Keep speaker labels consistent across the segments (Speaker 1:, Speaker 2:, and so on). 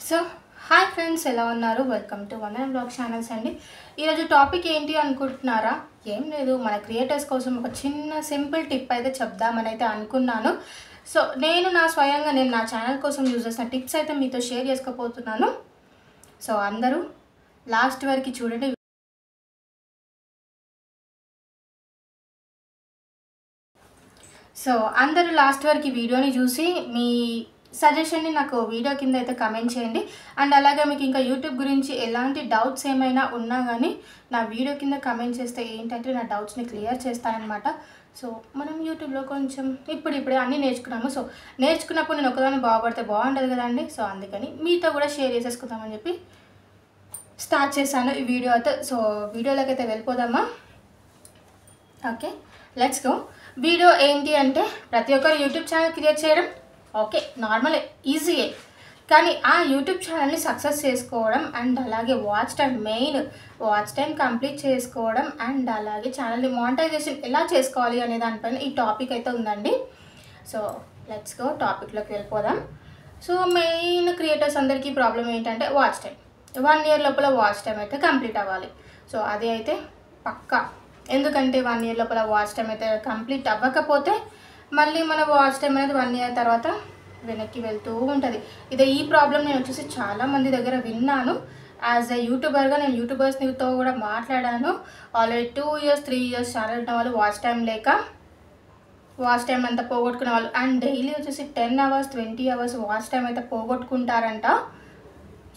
Speaker 1: So hi friends, ఎలా ఉన్నారు? Welcome to one and blog channels అండి. ఈరోజు టాపిక్ ఏంటి అనుకుంటున్నారా? ఏం లేదు, మన క్రియేటర్స్ కోసం ఒక చిన్న సింపుల్ టిప్ అయితే చెప్దామని అయితే అనుకున్నాను. సో నేను నా ఛానల్ కోసం యూజ్ చేసిన టిప్స్ అయితే మీతో షేర్ చేసుకోబోతున్నాను. సో అందరూ లాస్ట్ వరకు చూడండి. సో అందరూ లాస్ట్ వరకు వీడియోని చూసి మీ సజెషన్ని నాకు వీడియో కింద అయితే కమెంట్ చేయండి. అండ్ అలాగే మీకు ఇంకా యూట్యూబ్ గురించి ఎలాంటి డౌట్స్ ఏమైనా ఉన్నా కానీ నా వీడియో కింద కమెంట్ చేస్తే ఏంటంటే నా డౌట్స్ని క్లియర్ చేస్తానన్నమాట. సో మనం యూట్యూబ్లో కొంచెం ఇప్పుడిప్పుడే అన్నీ నేర్చుకున్నాము. సో నేర్చుకున్నప్పుడు నేను ఒకదాన్ని బాగుపడితే బాగుంటుంది కదండి. సో అందుకని మీతో కూడా షేర్ చేసేసుకుందామని చెప్పి స్టార్ట్ చేశాను ఈ వీడియో అయితే. సో వీడియోలోకి అయితే వెళ్ళిపోదామా? Okay, let's go. వీడియో ఏంటి అంటే, ప్రతి ఒక్కరు యూట్యూబ్ ఛానల్ క్రియేట్ చేయడం ఓకే, నార్మలే, ఈజీయే. కానీ ఆ యూట్యూబ్ ఛానల్ని సక్సెస్ చేసుకోవడం అండ్ అలాగే వాచ్ టైం కంప్లీట్ చేసుకోవడం అండ్ అలాగే ఛానల్ని మానిటైజేషన్ ఎలా చేసుకోవాలి అనే దానిపైన ఈ టాపిక్ అయితే ఉందండి. సో లెట్స్ గో, టాపిక్లోకి వెళ్ళిపోదాం. సో మెయిన్ క్రియేటర్స్ అందరికీ ప్రాబ్లం ఏంటంటే వాచ్ టైం. 1 year లోపల వాచ్ టైం అయితే కంప్లీట్ అవ్వాలి. సో అది అయితే పక్కా. ఎందుకంటే 1 year లోపల వాచ్ టైం అయితే కంప్లీట్ అవ్వకపోతే మళ్ళీ మన వాచ్ టైం అనేది 1 year తర్వాత వెనక్కి వెళ్తూ ఉంటుంది. ఈ ప్రాబ్లం నేను వచ్చేసి చాలామంది దగ్గర విన్నాను. యాజ్ ఎ యూట్యూబర్గా నేను యూట్యూబర్స్తో కూడా మాట్లాడాను. ఆల్రెడీ 2 years 3 years ఛానల్ ఉన్న వాళ్ళు వాచ్ టైం లేక వాచ్ టైం అంతా పోగొట్టుకునే వాళ్ళు అండ్ డైలీ వచ్చేసి 10 hours 20 hours వాచ్ టైం అయితే పోగొట్టుకుంటారంట.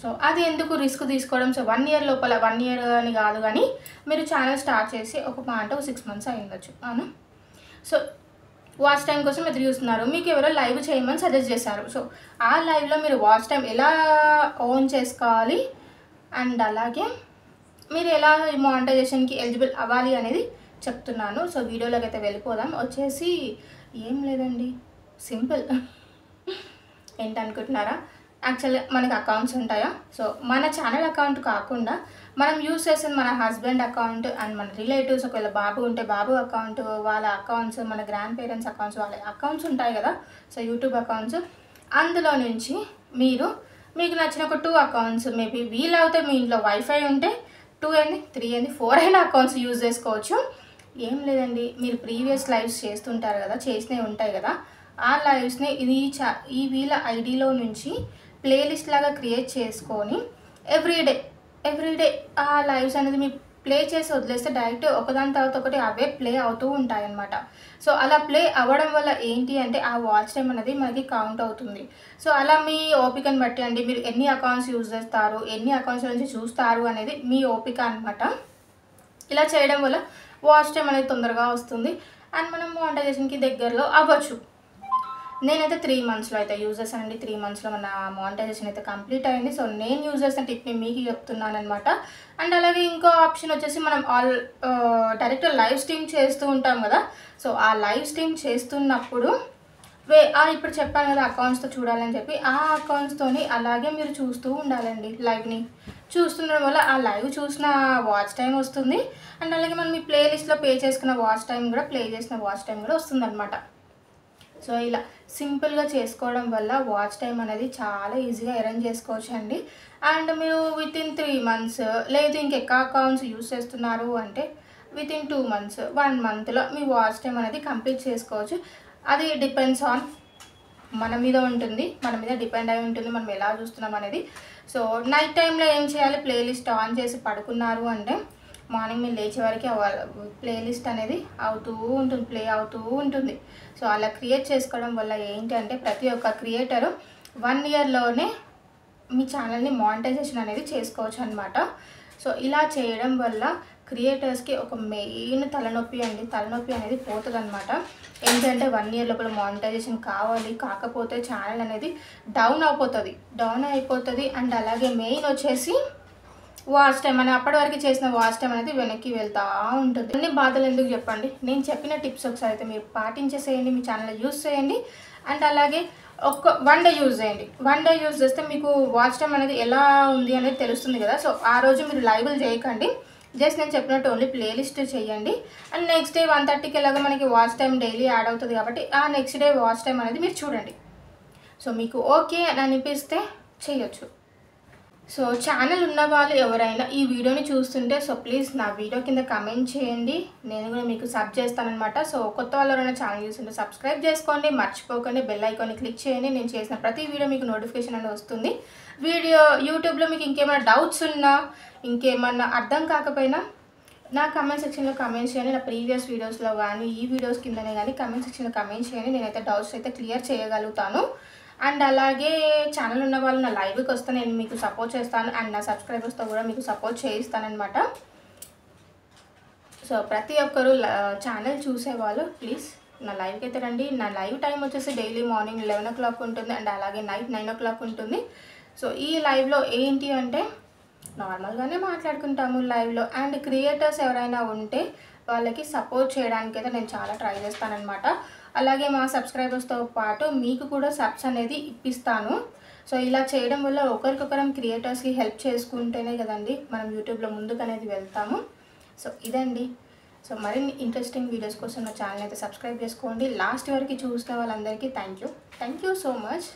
Speaker 1: సో అది ఎందుకు రిస్క్ తీసుకోవడం? సో 1 year లోపల, 1 year అని కాదు కానీ మీరు ఛానల్ స్టార్ట్ చేసి ఒక 6 months అయ్యిండొచ్చు అవును. సో వాచ్ టైం కోసం ఎదురు చూస్తున్నారు. మీకు ఎవరో లైవ్ చేయమని సజెస్ట్ చేశారు. సో ఆ లైవ్లో మీరు వాచ్ టైం ఎలా ఓన్ చేసుకోవాలి అండ్ అలాగే మీరు ఎలా మానిటైజేషన్కి ఎలిజిబుల్ అవ్వాలి అనేది చెప్తున్నాను. సో వీడియోలోకి అయితే వెళ్ళిపోదాం. వచ్చేసి ఏం లేదండి, సింపుల్. ఏంటనుకుంటున్నారా? యాక్చువల్గా మనకి అకౌంట్స్ ఉంటాయా? సో మన ఛానల్ అకౌంట్ కాకుండా మనం యూస్ చేసిన మన హస్బెండ్ అకౌంట్ అండ్ మన రిలేటివ్స్, ఒకవేళ బాబు ఉంటే బాబు అకౌంట్, వాళ్ళ అకౌంట్స్, మన గ్రాండ్ పేరెంట్స్ అకౌంట్స్, వాళ్ళ అకౌంట్స్ ఉంటాయి కదా. సో యూట్యూబ్ అకౌంట్స్, అందులో నుంచి మీకు నచ్చిన ఒక 2 అకౌంట్స్, మేబీ వీలవుతే మీ ఇంట్లో వైఫై ఉంటే 2 ఏంది 3 ఏంది 4 అయినా అకౌంట్స్ యూజ్ చేసుకోవచ్చు. ఏం లేదండి, మీరు ప్రీవియస్ లైవ్స్ చేస్తుంటారు కదా, చేసినవి ఉంటాయి కదా, ఆ లైవ్స్ని ఈ వీళ్ళ ఐడిలో నుంచి ప్లేలిస్ట్ లాగా క్రియేట్ చేసుకొని ఎవ్రీడే ఆ లైవ్స్ అనేది మీ ప్లే చేసి వదిలేస్తే డైరెక్ట్ ఒకదాని తర్వాత ఒకటి అవే ప్లే అవుతూ ఉంటాయన్నమాట. సో అలా ప్లే అవ్వడం వల్ల ఏంటి అంటే ఆ వాచ్ టైం అనేది మనకి కౌంట్ అవుతుంది. సో అలా మీ ఓపికను బట్టి అండి, మీరు ఎన్ని అకౌంట్స్ యూజ్ చేస్తారు, ఎన్ని అకౌంట్స్ నుంచి చూస్తారు అనేది మీ ఓపిక అనమాట. ఇలా చేయడం వల్ల వాచ్ టైం అనేది తొందరగా వస్తుంది అండ్ మనం మానిటైజేషన్కి దగ్గరలో అవ్వచ్చు. నేనైతే 3 monthsలో అయితే యూజ్ చేశానండి. 3 monthsలో మన మానిటైజేషన్ అయితే కంప్లీట్ అయింది. సో నేను యూజ్ చేసిన టిప్ని మీకు చెప్తున్నాను అనమాట. అండ్ అలాగే ఇంకో ఆప్షన్ వచ్చేసి, మనం డైరెక్ట్ లైవ్ స్ట్రీమ్ చేస్తూ ఉంటాం కదా. సో ఆ లైవ్ స్ట్రీమ్ చేస్తున్నప్పుడు ఇప్పుడు చెప్పాను కదా అకౌంట్స్తో చూడాలని చెప్పి, ఆ అకౌంట్స్తోని అలాగే మీరు చూస్తూ ఉండాలండి. లైవ్ని చూస్తుండడం వల్ల ఆ లైవ్ చూసిన వాచ్ టైం వస్తుంది అండ్ అలాగే మనం మీ ప్లేలిస్ట్లో ప్లే చేసుకున్న వాచ్ టైం కూడా, ప్లే చేసిన వాచ్ టైం కూడా వస్తుంది అనమాట. సో ఇలా సింపుల్గా చేసుకోవడం వల్ల వాచ్ టైం అనేది చాలా ఈజీగా అరేంజ్ చేసుకోవచ్చు అండి. అండ్ మీరు వితిన్ 3 months, లేదు ఇంకెక్కువ అకౌంట్స్ యూస్ చేస్తున్నారు అంటే వితిన్ 2 months 1 monthలో మీ వాచ్ టైం అనేది కంప్లీట్ చేసుకోవచ్చు. అది డిపెండ్స్ ఆన్ మన మీద డిపెండ్ అయి ఉంటుంది, మనం ఎలా చూస్తున్నాం అనేది. సో నైట్ టైంలో ఏం చేయాలి? ప్లేలిస్ట్ ఆన్ చేసి పడుకున్నారు అంటే మార్నింగ్ మీరు లేచే వరకు ప్లేలిస్ట్ అనేది ప్లే అవుతూ ఉంటుంది. సో అలా క్రియేట్ చేసుకోవడం వల్ల ఏంటి అంటే, ప్రతి ఒక్క క్రియేటరు 1 yearలోనే మీ ఛానల్ని మానిటైజేషన్ అనేది చేసుకోవచ్చు అనమాట. సో ఇలా చేయడం వల్ల క్రియేటర్స్కి ఒక మెయిన్ తలనొప్పి అనేది పోతుంది అనమాట. ఏంటంటే 1 year లోపల మానిటైజేషన్ కాకపోతే ఛానల్ అనేది డౌన్ అయిపోతుంది అండ్ అలాగే మెయిన్ వచ్చేసి వాచ్ టైం అని అప్పటి వరకు చేసిన వాచ్ టైం అనేది వెనక్కి వెళ్తూ ఉంటుంది. అన్ని బాధలు ఎందుకు చెప్పండి? నేను చెప్పిన టిప్స్ ఒకసారి అయితే మీరు పాటించేసేయండి, మీ ఛానల్లో యూజ్ చేయండి. అండ్ అలాగే ఒక 1 day యూజ్ చేయండి. 1 day యూజ్ చేస్తే మీకు వాచ్ టైం అనేది ఎలా ఉంది అనేది తెలుస్తుంది కదా. సో ఆ రోజు మీరు లైవ్లు చేయకండి, జస్ట్ నేను చెప్పినట్టు ఓన్లీ ప్లేలిస్ట్ చేయండి. అండ్ నెక్స్ట్ డే 1:30కి ఎలాగో మనకి వాచ్ టైం డైలీ యాడ్ అవుతుంది కాబట్టి ఆ నెక్స్ట్ డే వాచ్ టైం అనేది మీరు చూడండి. సో మీకు ఓకే అని అనిపిస్తే చేయొచ్చు. సో ఛానల్ ఉన్న వాళ్ళు ఎవరైనా ఈ వీడియోని చూస్తుంటే సో ప్లీజ్ నా వీడియో కింద కమెంట్ చేయండి, నేను కూడా మీకు సబ్ చేస్తానన్నమాట. సో కొత్త వాళ్ళు ఎవరైనా ఛానల్ చూస్తుంటే సబ్స్క్రైబ్ చేసుకోండి, మర్చిపోకండి బెల్ ఐకాన్ని క్లిక్ చేయండి. నేను చేసిన ప్రతి వీడియో మీకు నోటిఫికేషన్ అనేది వస్తుంది. వీడియో యూట్యూబ్లో మీకు ఇంకేమైనా డౌట్స్ ఉన్నా, ఇంకేమన్నా అర్థం కాకపోయినా నా కమెంట్ సెక్షన్లో కమెంట్ చేయండి. నా ప్రీవియస్ వీడియోస్లో కానీ ఈ వీడియోస్ కిందనే కానీ కమెంట్ సెక్షన్లో కమెంట్ చేయండి. నేనైతే డౌట్స్ అయితే క్లియర్ చేయగలుగుతాను. అండ్ అలాగే ఛానల్ ఉన్న వాళ్ళు నా లైవ్కి వస్తే నేను మీకు సపోర్ట్ చేస్తాను. అండ్ నా సబ్స్క్రైబర్స్తో కూడా మీకు సపోర్ట్ చేయిస్తానమాట. సో ప్రతి ఒక్కరు ఛానల్ చూసేవాళ్ళు ప్లీజ్ నా లైవ్కి అయితే రండి. నా లైవ్ టైం వచ్చేసి డైలీ మార్నింగ్ 11 o'clock ఉంటుంది అండ్ అలాగే నైట్ 9 o'clock ఉంటుంది. సో ఈ లైవ్లో ఏంటి అంటే నార్మల్గానే మాట్లాడుకుంటాము లైవ్లో. అండ్ క్రియేటర్స్ ఎవరైనా ఉంటే వాళ్ళకి సపోర్ట్ చేయడానికి అయితే నేను చాలా ట్రై చేస్తానన్నమాట. అలాగే మా సబ్స్క్రైబర్స్తో పాటు మీకు కూడా సబ్స్ అనేది ఇప్పిస్తాను. సో ఇలా చేయడం వల్ల ఒకరికొకరం క్రియేటర్స్కి హెల్ప్ చేసుకుంటేనే కదండి మనం యూట్యూబ్లో ముందుకు అనేది వెళ్తాము. సో ఇదండి. సో మరిన్ని ఇంట్రెస్టింగ్ వీడియోస్ కోసం నా ఛానల్ అయితే సబ్స్క్రైబ్ చేసుకోండి. లాస్ట్ వరకు చూసిన వాళ్ళందరికీ థ్యాంక్ యూ సో మచ్.